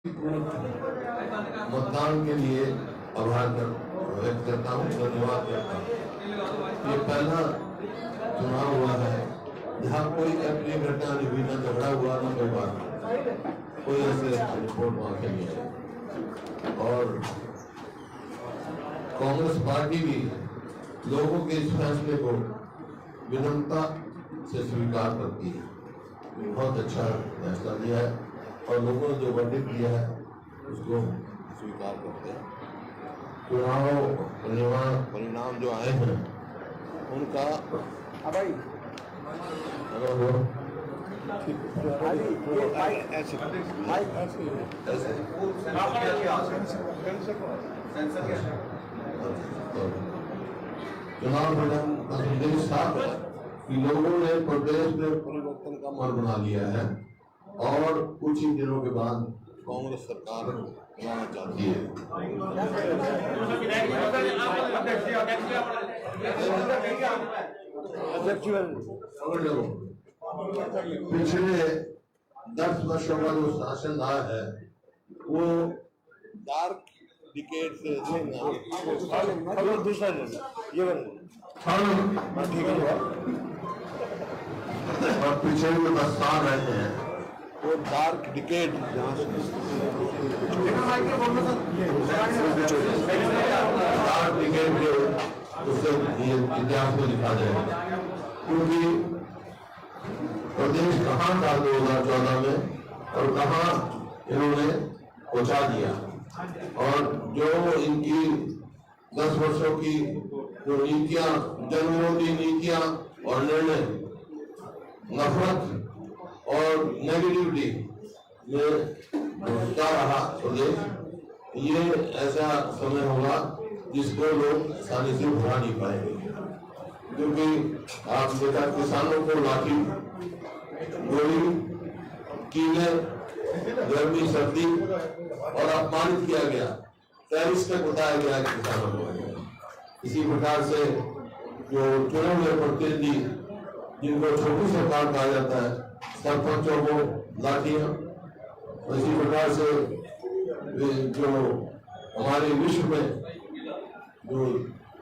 मतदान के लिए आभार व्यक्त करता हूँ, धन्यवाद करता हूँ। ये पहला चुनाव हुआ है जहाँ कोई अप्रिय घटना नहीं हुई, न झगड़ा हुआ, न कोई बात, कोई ऐसे रिपोर्ट वहाँ के नहीं है। और कांग्रेस पार्टी भी लोगों के इस फैसले को विनम्रता से स्वीकार करती है। बहुत अच्छा फैसला लिया है और लोगों ने जो वर्डिक्ट दिया है उसको स्वीकार करते हैं। चुनाव परिणाम जो आए हैं उनका चुनाव परिणाम का संदेश साफ है कि लोगों ने प्रदेश में परिवर्तन का मन बना लिया है और कुछ ही दिनों के बाद कांग्रेस सरकार बनाना चाहती है। पिछले 10 वर्षों का जो शासन रहा है वो डार्क डिकेड से दूसरा और पिछले जो 10 साल रहे हैं वो डार्क डिकेड के उससे इतिहास में लिखा जाएगा, क्योंकि प्रदेश कहाँ था 2014 में और कहाँ इन्होंने पहुंचा दिया। और जो इनकी 10 वर्षों की जो नीतियां, जनविरोधी नीतियां और निर्णय, नफरत और नेगेटिविटी में जा रहा प्रदेश, ये ऐसा समय होगा जिसको लोग आसानी से भुला नहीं पाएंगे। क्योंकि आप देखा किसानों को लाठी, गोली, कीले, गर्मी, सर्दी और अपमानित किया गया, टेररिस्ट तक बताया गया किसानों को। इसी प्रकार से जो चुने हुए प्रतिनिधि जिनको छोटी सरकार कहा जाता है, सरपंचों को लाठियां, इसी प्रकार से जो हमारे विश्व में जो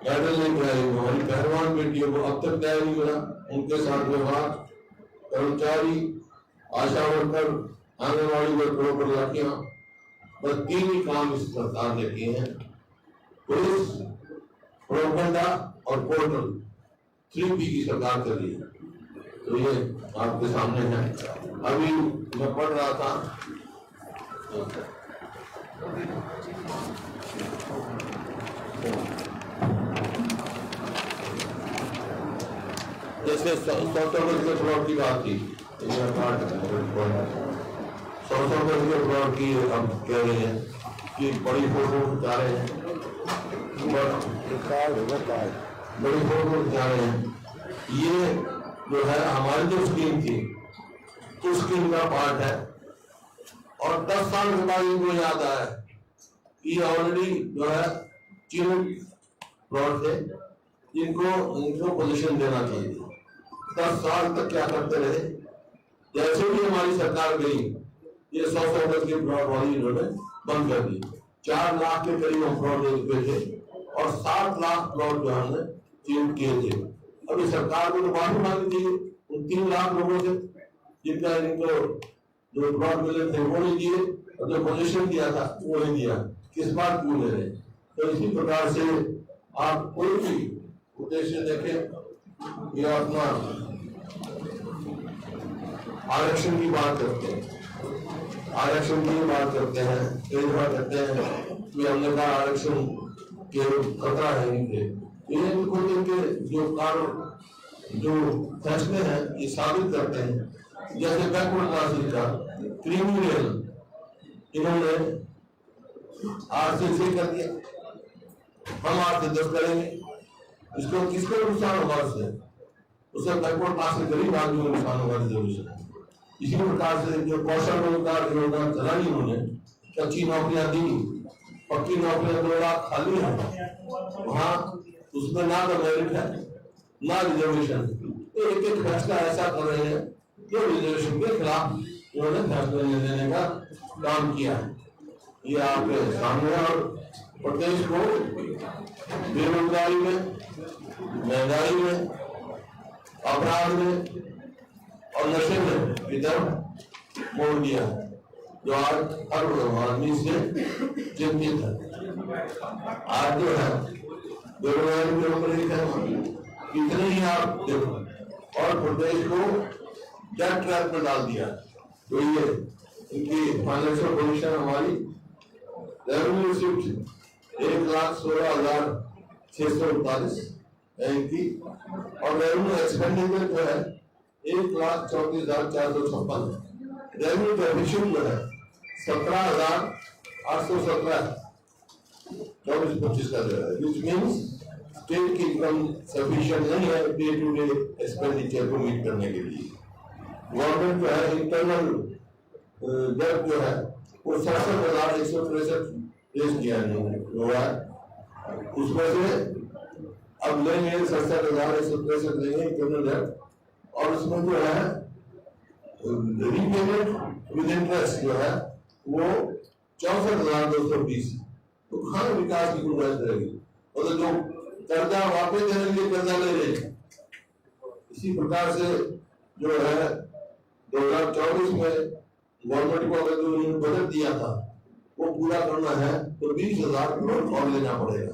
मेडल लेके आई हमारी पहलवान बेटियों को अब तक न्याय नहीं मिला, उनके साथ व्यवहार, कर्मचारी, आशा वर्कर, आंगनबाड़ी वर्करों पर लाठियां, बस 3 ही काम इस सरकार ने किए हैं। पुलिस, प्रोपेगेंडा और पोर्टल 3P की सरकार कर रही है। तो ये आपके सामने है। अभी मैं पढ़ रहा था जैसे 100 गज के प्लॉट की बात थी, 100 गज के प्लॉट की हम कह रहे हैं कि बड़ी फोटो खिंचा रहे हैं, बड़ी फोटो खिंचा रहे हैं। ये जो है हमारी जो स्कीम थी उस स्कीम का पार्ट है। और 10 साल के बाद इनको याद आया कि ऑलरेडी जो है चिन्ह प्लॉट थे इनको पोजीशन देना चाहिए। 10 साल तक क्या करते रहे, जैसे भी हमारी सरकार गई ये 100 गज के प्लॉट वाली इन्होंने बंद कर दी। 4 लाख के करीब हम प्लॉट दे चुके थे और 7 लाख प्लॉट जो हमने चिन्ह किए थे। अभी सरकार को तो माफी मांगनी चाहिए उन 3 लाख लोगों से जिनका इनको जो प्लॉट मिले थे वो नहीं दिए और जो पोजीशन दिया था वो नहीं दिया। किस बात क्यों ले रहे? तो इसी प्रकार से आप कोई भी उद्देश्य देखें, ये अपना आरक्षण की बात करते हैं, आरक्षण की बात करते हैं, कई बार कहते हैं कि हमने कहा आरक्षण के खतरा है इनके। ये इनको इनके जो कारण जो फैसले हैं ये साबित करते हैं। जैसे बैकवर्ड क्लासेस का क्रिमिनल इन्होंने 8 से 6 कर दिया, हम 8 से 10 करेंगे। इसको किसको नुकसान होगा? उससे बैकवर्ड क्लास के गरीब आदमी को नुकसान होगा रिजर्वेशन। इसी प्रकार से जो कौशल रोजगार योजना चलाई उन्होंने, कच्ची नौकरियां दी, पक्की नौकरियां 2 लाख खाली है, वहाँ उसमें ना तो मेरिट है ना रिजर्वेशन। एक एक फैसला ऐसा कर रहे हैं जो रिजर्वेशन के खिलाफ उन्होंने फैसला लेने का काम किया है। ये आपके सामने। और प्रदेश को बेरोजगारी में, महंगाई में, अपराध में और नशे में इधर मोड़ दिया, जो आज हर आदमी से चिंतित है। आज जो है बेरोजगारी के ऊपर एक है, कितने ही आप देखो, और प्रदेश को डेट ट्रैप में डाल दिया। तो ये इनकी फाइनेंशियल पोजीशन हमारी रेवेन्यू रिसीव्ड 1,16,639 है इनकी, और रेवेन्यू एक्सपेंडिचर जो है 1,34,456 है। रेवेन्यू डेफिसिट जो है 17,817 24-25 का जो है, विच मीन्स स्टेट की इनकम सफिशिएंट नहीं है डे टू डे एक्सपेंडिचर को मीट करने के लिए। गवर्नमेंट जो है इंटरनल डेट जो है वो 67,163 पेश किया हुआ है, उसमें से अब लेंगे 67,163 लेंगे इंटरनल डेट, और उसमें जो है रीपेमेंट विद इंटरेस्ट जो है वो 64,220। तो कहाँ विकास की गुंजाइश रहेगी? मतलब जो कर्जा वापस देने के लिए कर्जा ले रहे हैं। इसी प्रकार से जो है 2024 में गवर्नमेंट को अगर जो उन्होंने बजट दिया था वो पूरा करना है तो 20,000 करोड़ और लेना पड़ेगा।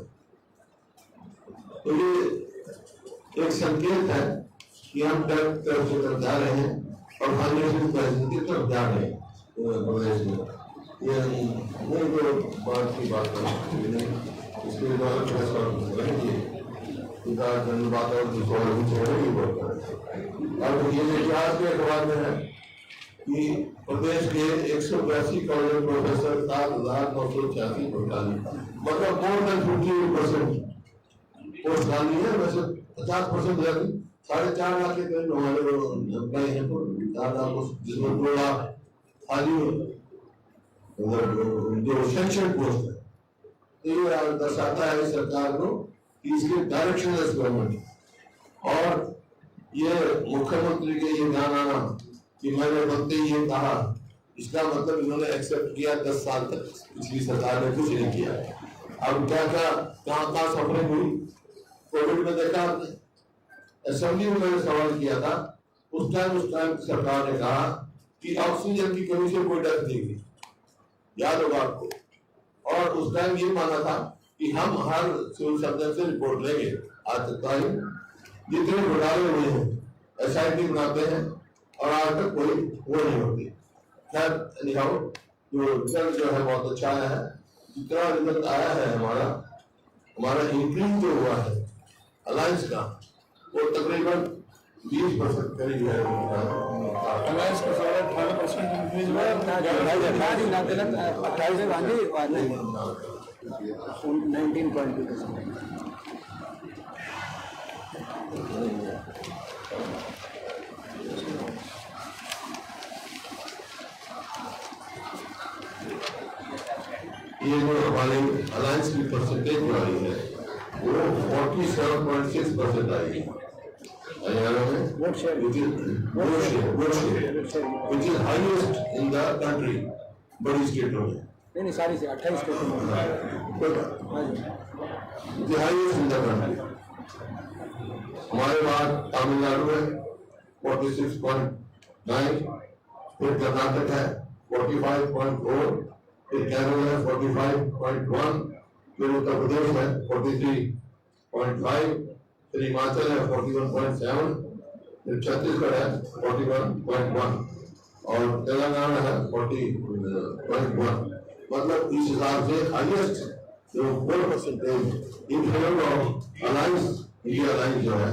तो ये एक संकेत है कि हम टैक्स की तरफ जा रहे हैं और फाइनेंशियल क्राइसिस की तरफ जा रहे हैं प्रदेश में। ये नहीं तो बात की बात है, इसके द्वारा फैसला करेंगे बात और अब ये इतिहास के अखबार में है कि प्रदेश के 182 कॉलेज प्रोफेसर 7,986 भुगतानी, मतलब मोर देन 50% पोस्ट खाली है। वैसे 50% जाती 4.5 लाख के करीब हमारे एम्प्लॉय हैं, तो 4 लाख जिसमें 2 लाख खाली जो सेक्शन पोस्ट है। तो ये दर्शाता है सरकार को कि इसकी डायरेक्शनलेस गवर्नमेंट, और ये मुख्यमंत्री के ये ध्यान आना कि मैंने बनते ही ये कहा, इसका मतलब इन्होंने एक्सेप्ट किया 10 साल तक पिछली सरकार ने कुछ नहीं किया। अब क्या क्या कहाँ सफरिंग हुई कोविड में देखा आपने। असेंबली में मैंने सवाल किया था, उस टाइम सरकार ने कहा कि ऑक्सीजन की कमी से कोई डेथ नहीं हुई, याद होगा आपको। और उस टाइम ये माना था कि हम हर सिविल सर्जन से रिपोर्ट लेंगे। आज तक जितने घोटाले हुए हैं SIT बनाते हैं और आज तक कोई वो नहीं होती। खैर निहाओ, जो रिजल्ट जो है बहुत अच्छा आया है। जितना रिजल्ट आया है हमारा इंक्रीज जो हुआ है अलायंस का, वो तकरीबन 20% करीब है। अलायंस का 18% इंक्रीज हुआ है। 19.2%। ये जो हमारे अलायंस की परसेंटेज जो आई है वो 47.6% आई है हरियाणा में, which is highest in the country, बड़ी स्टेटों में। नहीं सारी से 28 स्टेटों में हाईएस्ट इन द कंट्री। हमारे बाद तमिलनाडु है 46.9, फिर कर्नाटक है 45.4, फिर केरल है 45.1, फिर उत्तर प्रदेश है 43.5, फिर हिमाचल है 41.7, फिर छत्तीसगढ़ है 41.1 और तेलंगाना है 40.1। मतलब इस हिसाब से हाईएस्ट जो 4% in favour of alliance, India alliance जो है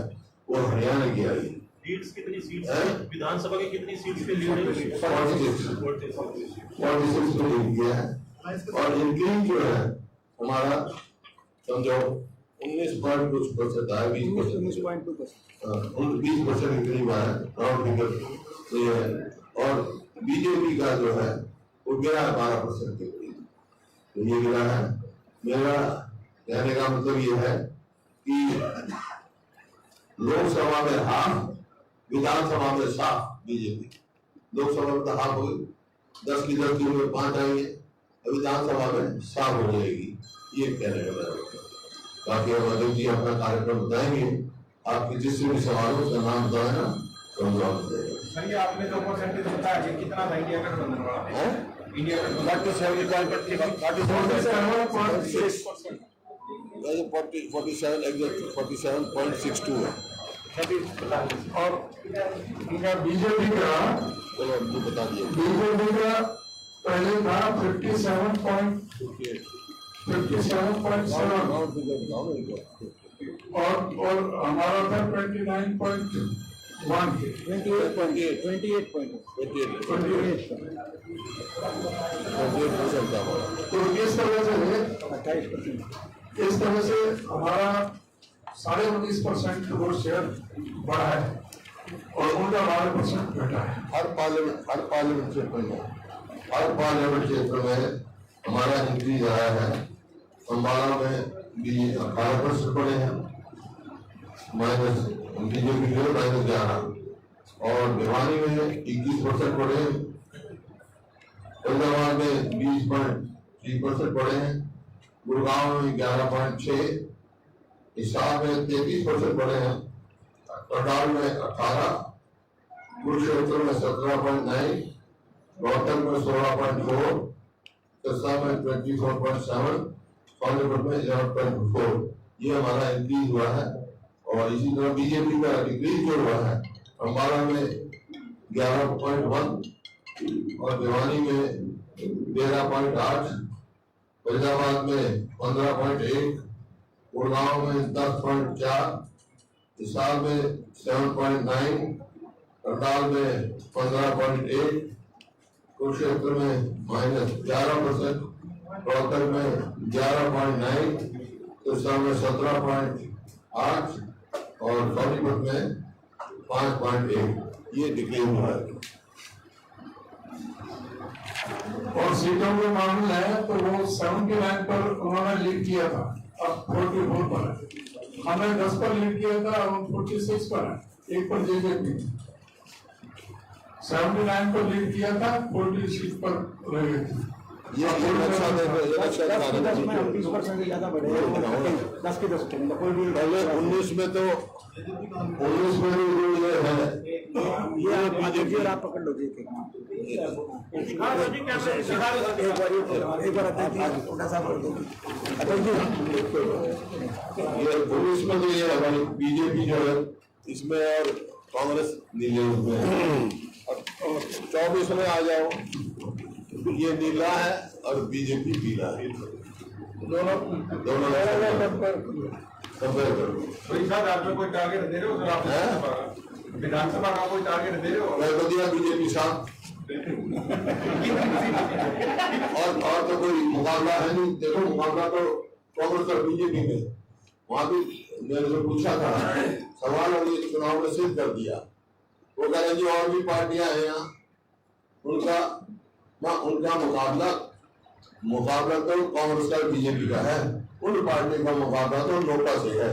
वो हरियाणा की आई। लीड्स कितनी सीट्स है? विधानसभा की कितनी सीट्स पे लीड है? 46 पे लीड किया है। और इंक्रीज जो है हमारा समझो 19.2% आया, 20% इंक्रीज हुआ है, राउंड फिगर ये है। और बीजेपी का जो है वो गिरा है 12% के करीब, तो ये गिरा है। मेरा कहने का मतलब ये है कि लोकसभा में हाफ, विधानसभा में साफ बीजेपी। लोकसभा में तो हाफ हो गई, 10 की 10 में 5 आई है, विधानसभा में साफ हो जाएगी। ये कहने का मेरा मतलब। बाकी हम अध्यक्ष जी अपना कार्यक्रम बताएंगे, आपके जिससे भी सवाल हो उसका नाम बताए ना तो हम जवाब देंगे। सर ये आपने जो परसेंटेज बताया है कितना था इंडिया गठबंधन वाला? इंडिया गठबंधन 47.62 है। और इनका बीजेपी का, चलो आपको बता दिया। बीजेपी का पहले था 57.7 और हमारा था 29.1 तो इस तरह से हमारा 19.5% वोट शेयर बढ़ा है और उनका 12% घटा है। हर पार्लियामेंट क्षेत्र में हमारा इंक्रीज आया है। अम्बाला में भी 18% पड़े हैं, माइनस बीजेपी के -11, और भिवानी में 21% पड़े हैं, फरीदाबाद में 20.3% पड़े हैं, गुड़गांव में 11.6, हिसार में 33% पड़े हैं, करनाल में 18, कुरुक्षेत्र में 17.9, रोहतक में 16.4, सिरसा में 24.7, सोनीपत में 11.4। ये हमारा इंक्रीज हुआ है। और इसी तरह बीजेपी का डिक्रीज जो हुआ है, अम्बाला में 11.1 और भिवानी में 13.8, फरीदाबाद में 15.1, गुड़गांव में 10.4, हिसार में 7.9, करनाल में 15.8, कुरुक्षेत्र में -11%, रोहतक में 11.9, सिरसा में 17.8 और सोनीपत में 5.1। ये डिक्लेयर हुआ है। और सीटों के मामले है तो वो 79 पर उन्होंने लीड किया था, अब 44 पर है। हमने 10 पर लीड किया था, अब 46 पर है, 1 पर जेजेपी। 79 पर लीड किया था, 46 पर रह गए थे। ये इलेक्शन में 20% ज्यादा बढ़े 10 के 10 पहले 19 में तो 19 में जो ये है, ये बीजेपी और आप पकड़ लो जी एक बार छोटा सा बोल दो। ये 19 में तो ये हमारी बीजेपी जो है इसमें और कांग्रेस नीले में है। और 24 में आ जाओ, ये नीला है और बीजेपी पीला है। दोनों कंपेयर करो। कोई साथ आप कोई टारगेट दे रहे हो सर? आप विधानसभा का कोई टारगेट दे रहे हो? मैं तो दिया बीजेपी साथ और तो कोई मुकाबला है नहीं। देखो मुकाबला तो कांग्रेस और बीजेपी में, वहां भी मैंने जो पूछा था सवाल और ये चुनाव में सिद्ध कर दिया। वो कह रहे जी और भी पार्टियां हैं यहाँ, उनका मुकाबला तो कांग्रेस का बीजेपी का है, उन पार्टी का मुकाबला तो नोटा से है।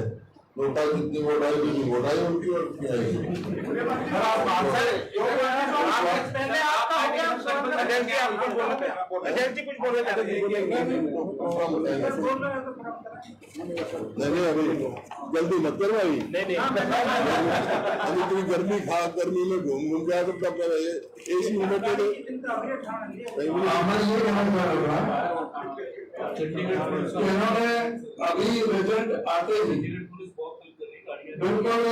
नोटा जितनी वोट आई उतनी वोट आई उनकी और क्या है। नहीं अभी जल्दी मत करो अभी इतनी गर्मी में घूम के आया तो कब एसी में इन्होंने अभी रिजल्ट आते ही बिल्कुल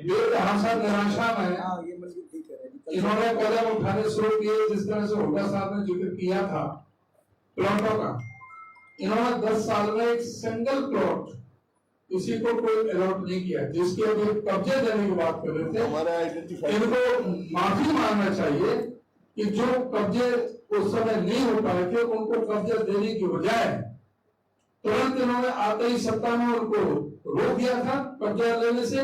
निराशा में इन्होंने कदम उठाने शुरू किए। जिस तरह से हुड्डा साहब ने जिक्र किया था प्लॉटों का, इन्होंने 10 साल में एक सिंगल प्लॉट किसी को कोई अलॉट नहीं किया। जिसके अभी कब्जे देने की बात कर रहे थे, इनको माफी मांगना चाहिए कि जो कब्जे उस समय नहीं हो पाए थे उनको कब्जा देने की बजाय तुरंत इन्होंने आते ही सत्ता में उनको रोक दिया था कब्जा लेने से।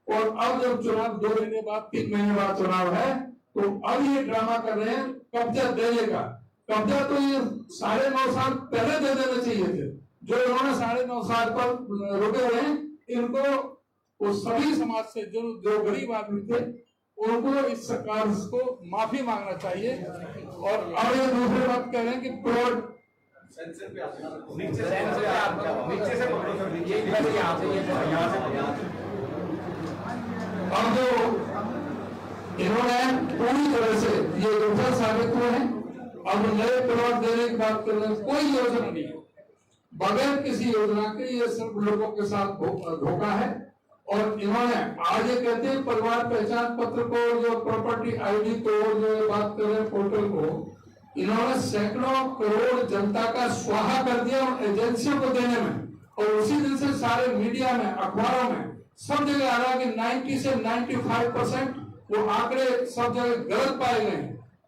और अब जब चुनाव 2 महीने बाद 3 महीने बाद चुनाव है तो अब ये ड्रामा कर रहे हैं कब्जा देने का। कब्जा तो ये 9.5 साल पहले दे देने चाहिए थे। जो इन्होंने 9.5 साल पर रुके हुए हैं, इनको वो सभी समाज से जो गरीब आदमी थे उनको इस सरकार को माफी मांगना चाहिए। और अब ये दूसरी बात कह रहे हैं कि प्लॉट नीचे से पकड़ो सर, यहाँ से अब जो इन्होंने पूरी तरह से ये विफल साबित हुए हैं। अब नए प्लॉट देने की बात कर रहे हैं, कोई योजना नहीं है, बगैर किसी योजना के ये सिर्फ लोगों के साथ धोखा है। और इन्होंने आज ये कहते हैं परिवार पहचान पत्र को, जो प्रॉपर्टी आईडी को, जो बात कर रहे हैं पोर्टल को, इन्होंने सैकड़ों करोड़ जनता का स्वाहा कर दिया उन एजेंसियों को देने में। और उसी दिन से सारे मीडिया में, अखबारों में सब जगह आ रहा है कि 90 से 95% वो आंकड़े सब जगह गलत पाए गए।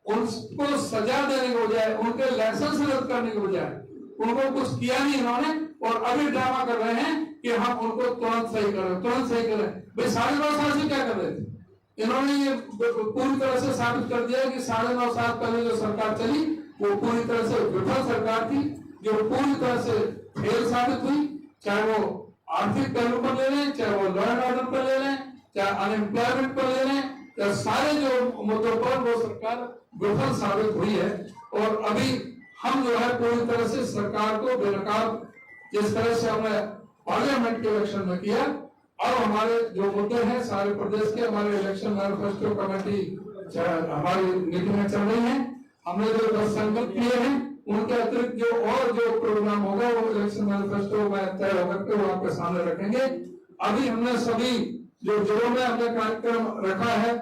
उनको सजा देने के बजाय, उनके लाइसेंस रद्द करने के बजाय उनको कुछ किया नहीं इन्होंने, और अभी ड्रामा कर रहे हैं कि हम उनको तुरंत सही करें, तुरंत सही करें। भाई 9.5 साल से क्या कर रहे थे? इन्होंने ये पूरी तरह से साबित कर दिया कि 9.5 साल पहले जो सरकार चली वो पूरी तरह से विफल सरकार थी, जो पूरी तरह से फेल साबित हुई। चाहे वो आर्थिक पहलू पर ले लें, चाहे वो लॉ एंड ऑर्डर पर ले लें, चाहे अनएम्प्लॉयमेंट पर ले लें, चाहे सारे जो मुद्दों पर वो सरकार विफल साबित हुई है। और अभी हम जो है पूरी तरह से सरकार को बेनकाब, जिस तरह से हमने पार्लियामेंट के इलेक्शन में किया, अब हमारे जो मुद्दे हैं सारे प्रदेश के, हमारे इलेक्शन मैनिफेस्टो कमेटी हमारी मीटिंगें चल रही हैं। हमने जो 10 संकल्प किए हैं उनके अतिरिक्त जो और जो प्रोग्राम होगा वो इलेक्शन मैनिफेस्टो में तय होकर के वो आपके सामने रखेंगे। अभी हमने सभी जो जिलों में हमने कार्यक्रम रखा है,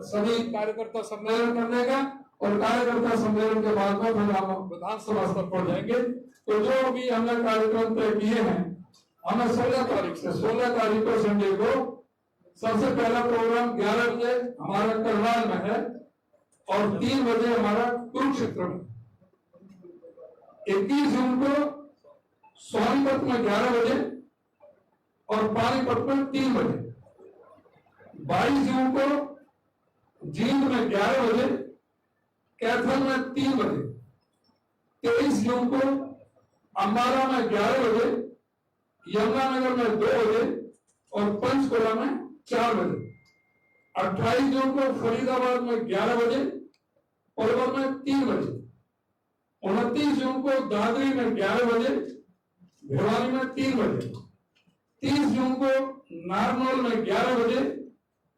सभी कार्यकर्ता सम्मेलन करने का, और कार्यकर्ता सम्मेलन के बाद में फिर हम विधानसभा स्तर पर जाएंगे। तो जो भी हमने कार्यक्रम तय किए हैं, हमें 16 तारीख को संडे को सबसे पहला प्रोग्राम 11 बजे हमारा करनाल में है, और 3 बजे हमारा कुरुक्षेत्र में। 21 जून को सोनीपत में 11 बजे और पानीपत में 3 बजे। 22 जून को जींद में 11 बजे, कैथल में 3 बजे। 23 जून को अम्बाला में 11 बजे, यमुनानगर में 2 बजे और पंचकुला में 4 बजे। 28 जून को फरीदाबाद में 11 बजे, पलवल में 3 बजे। 29 जून को दादरी में 11 बजे, भिवानी में 3 बजे। 30 जून को नारनौल में 11 बजे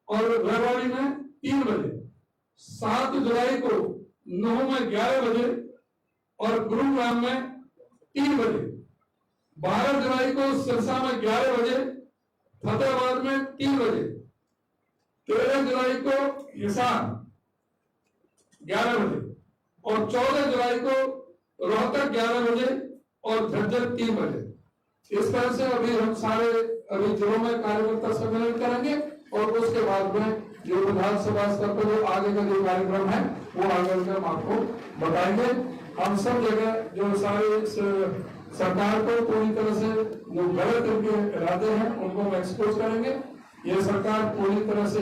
और रेवाड़ी में 3 बजे। 7 जुलाई को नूह में 11 बजे और गुरुग्राम में 3 बजे। 12 जुलाई को सिरसा में 11 बजे, फतेहाबाद में 3 बजे। 13 जुलाई को हिसार 11 बजे और 14 जुलाई को रोहतक 11 बजे और झज्जर 3 बजे। इस तरह से अभी हम सारे जिलों में कार्यकर्ता सम्मेलन करेंगे, और उसके बाद में जो विधानसभा स्तर पर जो आगे का जो कार्यक्रम है वो आगे हम आपको बताएंगे। हम सब जगह जो सारे सरकार को पूरी तरह से जो गलत इनके इरादे हैं उनको हम एक्सपोज करेंगे। ये सरकार पूरी तरह से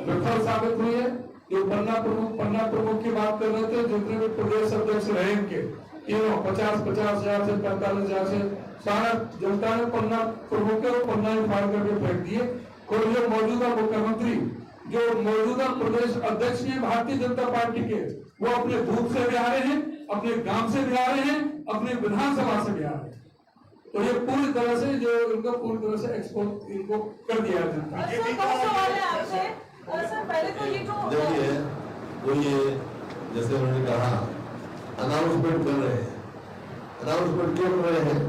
विफल साबित हुई है। जो पन्ना प्रमुख की बात कर रहे थे, जितने भी प्रदेश अध्यक्ष रहे इनके, तीनों 50-50 हजार से 45 हजार से सारा जनता ने पन्ना प्रमुख के पन्ना ही फाड़ करके फेंक दिए। और जो मौजूदा मुख्यमंत्री, जो मौजूदा प्रदेश अध्यक्ष हैं भारतीय जनता पार्टी के, वो अपने बूथ से भी आ रहे हैं, अपने गांव से भी आ रहे हैं, अपने विधानसभा से भी आ रहे हैं। तो ये पूरी तरह से जो इनको पूरी तरह से एक्सपोज इनको कर दिया जाता है। देखिए, तो ये जैसे उन्होंने कहा अनाउंसमेंट कर रहे हैं, अनाउंसमेंट क्यों कर रहे हैं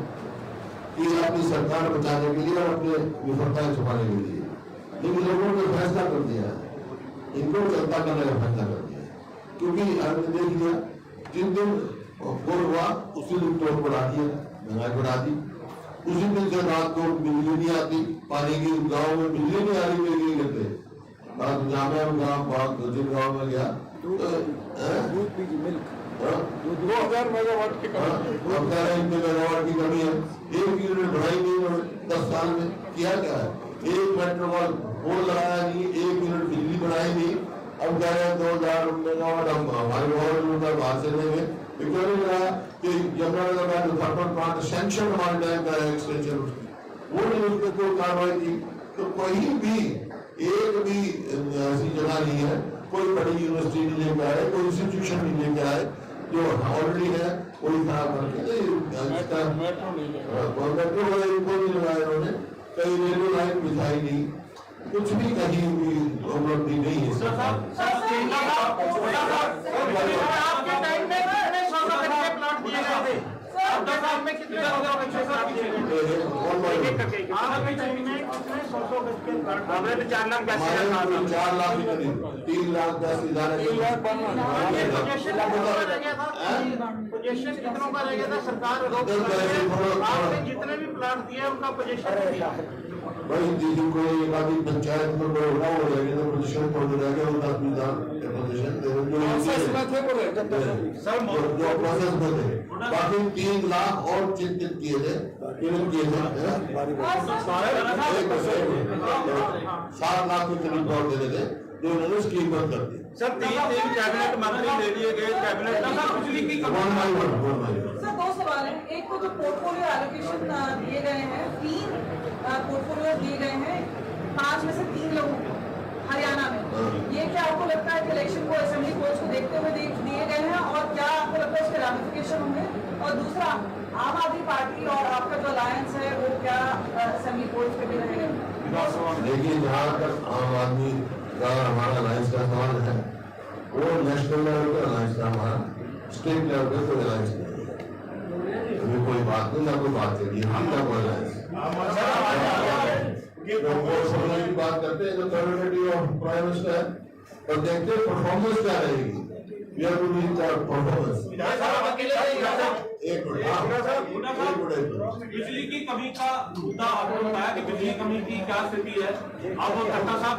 कि अपनी सरकार बचाने के लिए और अपने विफलताएं छुपाने के लिए। लेकिन लोगों ने फैसला कर दिया है, इनको जनता करने का फैसला कर दिया है। क्योंकि आपने देख लिया, जिन दिन वोट हुआ उसी दिन टोल बढ़ा दिया, महंगाई बढ़ा दी। उसी दिन से रात को बिजली नहीं आती, पानी की गाँव में बिजली नहीं आ रही, बिजली करते जामे गाँव जिन गाँव में गया 2000 मेगावाट की कमी है। 1 यूनिट बढ़ाई नहीं 10 साल में। किया क्या है, 1 मेट्रो पोल लगाया नहीं, 1 यूनिट बिजली बढ़ाई नहीं। अब कह रहे हैं 2000 मेगावाट हम हमारे गवर्नमेंट बाहर से देंगे। क्यों नहीं रहा कि यमुनानगर का जो थर्मल प्लांट सैंक्शन हमारे टाइम का है एक्सटेंशन, वो नहीं, उस पर कोई कार्रवाई की। तो कोई भी एक भी ऐसी जगह नहीं है, कोई बड़ी यूनिवर्सिटी नहीं लेके आए, कोई इंस्टीट्यूशन नहीं लेके आए, जो ऑलरेडी है वही खराब करके मेट्रो नहीं लगाया इन्होंने, कहीं रेलवे लाइन बिछाई नहीं, कुछ भी कहीं भी उपलब्धि नहीं है। आपके टाइम में कितने 100 के प्लॉट दिए गए थे? आपके टाइम में कितने हो गए? 6 साल दिए गए। आपके टाइम में कितने 100 के प्लॉट? हमने तो 4 लाख 4 लाख ही नहीं, 3 लाख 10 हजार पोजीशन कितनों का रह गया था? सरकार आपने जितने भी प्लॉट दिए उनका पोजीशन भाई दीदी को एक आदमी पंचायत में बड़ा हो जाएगा तो पोजीशन पड़ जाएगा, वो 10 पोजीशन जो प्रोसेस में थे, बाकी 3 लाख और चिन्हित किए थे, 7 लाख के करीब और दे थे, जो उन्होंने स्कीम बंद कर दी। सर 3 कैबिनेट मंत्री ले लिए गए, कैबिनेट बिजली की सर 2 सवाल है। एक को जो पोर्टफोलियो एलोकेशन दिए गए हैं, 3 पोर्टफोलियो दिए गए हैं, 5 में से 3 लोगों को हरियाणा में, ये क्या आपको लगता है कि इलेक्शन को असेंबली कोर्स को देखते हुए दिए गए हैं, और क्या आपको लगता है इसके रैमिफिकेशन होंगे? और दूसरा, आम आदमी पार्टी और आपका जो अलायंस है वो क्या असेंबली कोर्स पे भी रहेगा? देखिए, जहाँ तक आम आदमी का हमारा अलायंस का सवाल है, वो नेशनल लेवल का अलायंस था, हमारा स्टेट लेवल पे कोई अलायंस नहीं है, अभी कोई बात नहीं, ना कोई बात चलिए, हम ना कोई अलायंस की बात करते हैं, जो कैबिनेट ऑफ प्राइम मिनिस्टर है, पर देखते हैं परफॉर्मेंस क्या रहेगी। We have to meet our performance. बिजली की कमी का मुद्दा आपने बताया कि बिजली कमी की क्या स्थिति है। अब खट्टर साहब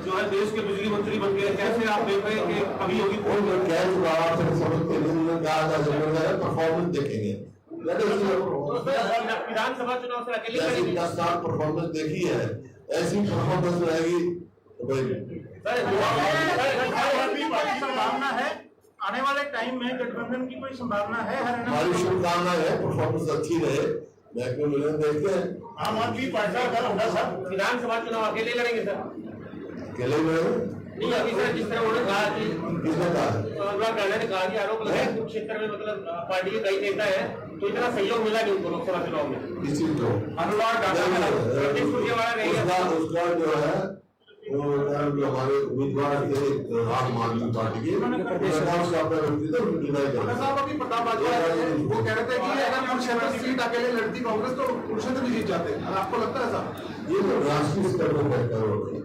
जो है देश के बिजली मंत्री बन गए, कैसे आप देख रहे हैं कि कमी होगी? कह चुका आपसे समझते नहीं, कहा परफॉर्मेंस देखेंगे, विधानसभा चुनाव से अकेले जैसी 10 साल परफॉर्मेंस देखी है, ऐसी परफॉर्मेंस रहेगी तो भाई संभावना है आने वाले टाइम में गठबंधन की कोई संभावना है? हमारी शुभकामना है परफॉर्मेंस अच्छी रहे, महकमे मिलन देखते हैं। आम आदमी पार्टी का होगा सर, विधानसभा चुनाव अकेले लड़ेंगे सर? अकेले में नहीं, अभी सर जिस तरह उन्होंने कहा कि किसने कहा? अनुराग ठाकुर ने कहा कि आरोप लगा है कुरुक्षेत्र में मतलब पार्टी के कई नेता है, तो इतना सहयोग मिला नहीं उनको लोकसभा चुनाव में। किस चीज को? अनुराग ठाकुर उसका जो है वो हमारे उम्मीदवार थे आम आदमी पार्टी के, साहब अभी प्रताप बाजवा वो कह रहे थे कि अगर कुरुक्षेत्र सीट अकेले लड़ती कांग्रेस तो कुरुक्षेत्र भी जीत जाते हैं, आपको लगता है साहब? ये तो राष्ट्रीय स्तर पर बेहतर हो गई।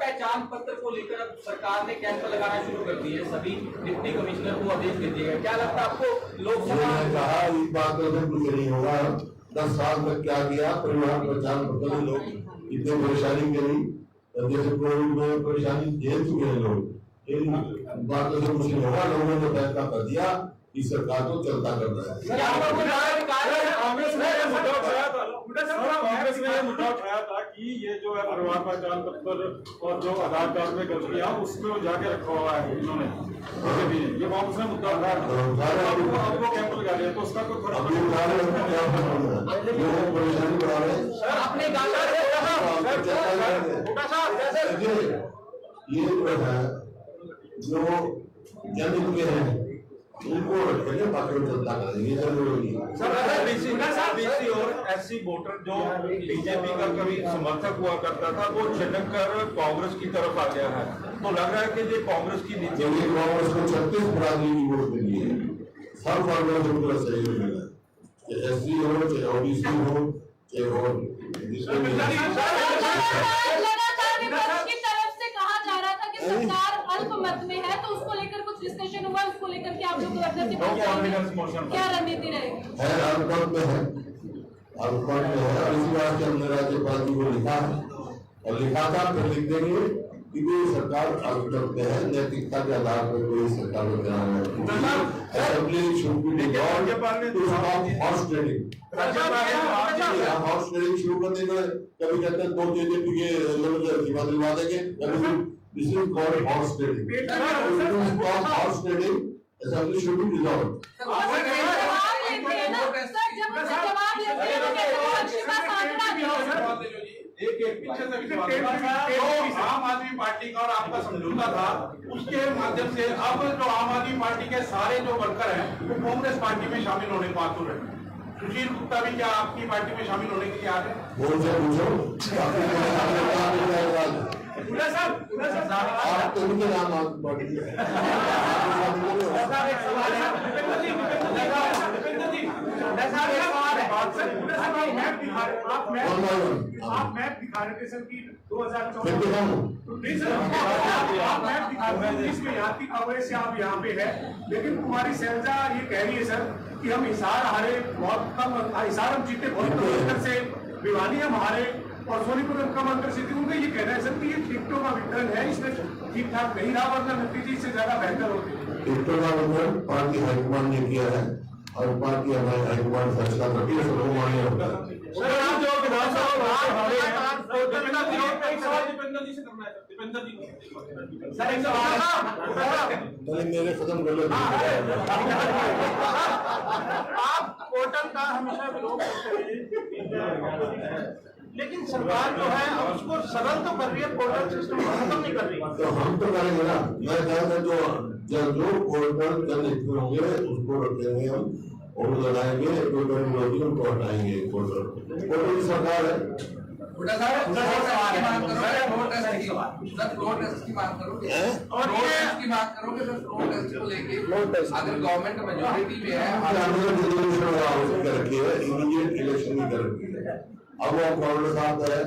पहचान पत्र को लेकर अब सरकार ने कैंप लगाना शुरू कर दिए, सभी डिप्टी कमिश्नर को आदेश दे दिए गए, क्या लगता है आपको? लोकसभा मैंने कहा इस बात का कुछ नहीं होगा, 10 साल तक क्या किया, परिवार पहचान पत्र लोग इतने परेशानी करी, जैसे कोविड में परेशानी झेल चुके हैं लोग, इन बातों से कुछ नहीं होगा, लोगों ने फैसला कर दिया इस सरकार को चलता करना है। कांग्रेस ने यह मुद्दा उठाया था कि ये जो है परिवार पहचान पत्र और जो आधार कार्ड में गलतियां उसमें वो जाके रखा हुआ है इन्होंने, ये कांग्रेस ने मुद्दा उठाया, आपको कैंप लगा दिया, तो उसका कोई फर्क परेशानी बढ़ा रहे हैं। ये जो है जो जन के हैं उनको रखेंगे, बाकी जनता करेंगे, जरूरी है। सर बीसी और एससी वोटर जो बीजेपी का कभी समर्थक हुआ करता था वो छिटक कर कांग्रेस की तरफ आ गया है, तो लग रहा है कि ये कांग्रेस की नीति, कांग्रेस को 36 बरादरी की वोट मिली है, हर फॉर्मेट से पूरा सहयोग मिला, चाहे एससी हो, चाहे ओबीसी हो, चाहे और सरकार अल्पमत में है, तो उसको लेकर कुछ डिस्कशन हुआ, उसको लेकर के आप लोग गवर्नर के पास क्या रणनीति रहेगी? है अल्पमत में है, अल्पमत में है, और इसी बात से हमने राज्यपाल जी को लिखा और लिखा था, फिर लिख देंगे कि कोई सरकार अल्पमत में है, नैतिकता के आधार पर कोई सरकार को ध्यान है। Assembly should be devolved to stop horse trading. Horse trading शुरू कर देंगे, कभी कहते हैं 2 जेजेपी के लोग सीमा दिलवा देंगे, this is called horse trading. To stop horse trading, assembly should be dissolved. एक पीछे से विश्वास जो आम आदमी पार्टी का और आपका समझौता था, उसके माध्यम से अब जो आम आदमी पार्टी के सारे जो वर्कर हैं वो कांग्रेस पार्टी में शामिल होने को आतुर है। सुशील गुप्ता भी क्या आपकी पार्टी में शामिल होने के लिए आ रहे हैं? आप तो उनके नाम आप बढ़ आप मैप दिखा रहे थे सर कि 2014 आप मैप दिखा रहे थे, इसमें यात्री कांग्रेस से आप यहाँ पे है, लेकिन कुमारी शैलजा ये कह रही है सर कि हम हिसार हारे बहुत कम, हिसार हम जीते बहुत कम अंतर से, भिवानी हम हारे और सोनीपत हम कम अंतर से। उनका ये कहना है सर कि ये टिकटों का वितरण है, इसमें ठीक ठाक नहीं रहा, वरना नतीजे इससे ज्यादा बेहतर होते। टिकटों का वितरण पार्टी हाईकमान ने किया है और पार्टी हमारे हाईकमान फैसला करती है, सबको मान्य होता है। दीपेंद्र जी से करना है, दीपेंद्र जी पहले मेरे खत्म कर लो। आप पोर्टल का हमेशा विरोध करते हैं, लेकिन सरकार जो है अब उसको सरल तो कर रही है, पोर्टल सिस्टम खत्म नहीं कर रही। तो हम तो करेंगे ना, मैं कहता जो पोर्टल जन होंगे उसको रखेंगे हम और लगाएंगे, उनको हटाएंगे। पोर्टल की सरकार है। अगर गवर्नमेंट मेजोरिटी में है, रखी है, इमीडिएट इलेक्शन भी कर रखी है। अब वो कांग्रेस साहब है,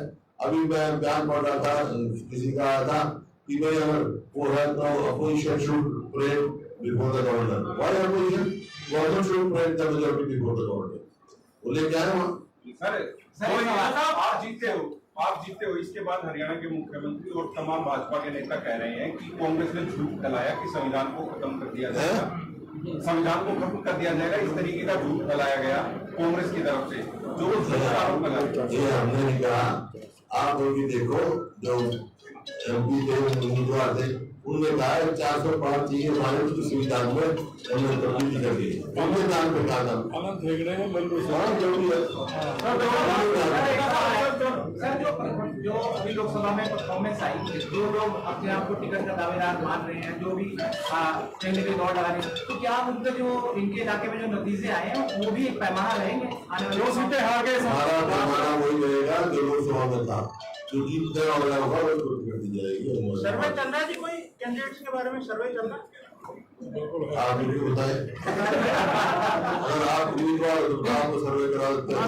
अभी मैं बयान पढ़ रहा था, किसी का आया था कि भाई अगर वो है तो opposition should parade before the governor. Why opposition? Governor should parade the majority before the governor. वो लेके आए वहां। आप जीते हो, इसके बाद हरियाणा के मुख्यमंत्री और तमाम भाजपा के नेता कह रहे हैं कि कांग्रेस ने झूठ फैलाया कि संविधान को खत्म कर दिया जाएगा, संविधान को खत्म कर दिया जाएगा, इस तरीके का झूठ फैलाया गया कांग्रेस की तरफ से, जो आरोप लगाया। ये हमने नहीं कहा, आप लोग भी देखो जो एमपी थे उम्मीदवार थे, उनने कहा 405 चाहिए हमारे उसकी संविधान में, हमने तब्दीली कर दी। उनके नाम पे कहा था जरूरी है। सर जो अभी लोकसभा में परफॉर्मेंस आई, जो लोग अपने आप को टिकट का दावेदार मान रहे हैं, जो भी कैंडिडेट दौड़ लगा रहे हैं, तो क्या उनके जो इनके इलाके में जो नतीजे आए हैं वो भी एक पैमाना रहेंगे आने वाले? 2 सीटें हार गए, हमारा पैमाना वही रहेगा जो लोकसभा में था, जो जीतने वाला होगा उसको टिकट दी जाएगी। सर्वे चल रहा है जी, कोई कैंडिडेट्स के बारे में सर्वे चल रहा है? आप मुझे बताएं, अगर आप उम्मीदवार तो आपको सर्वे करा देते हैं।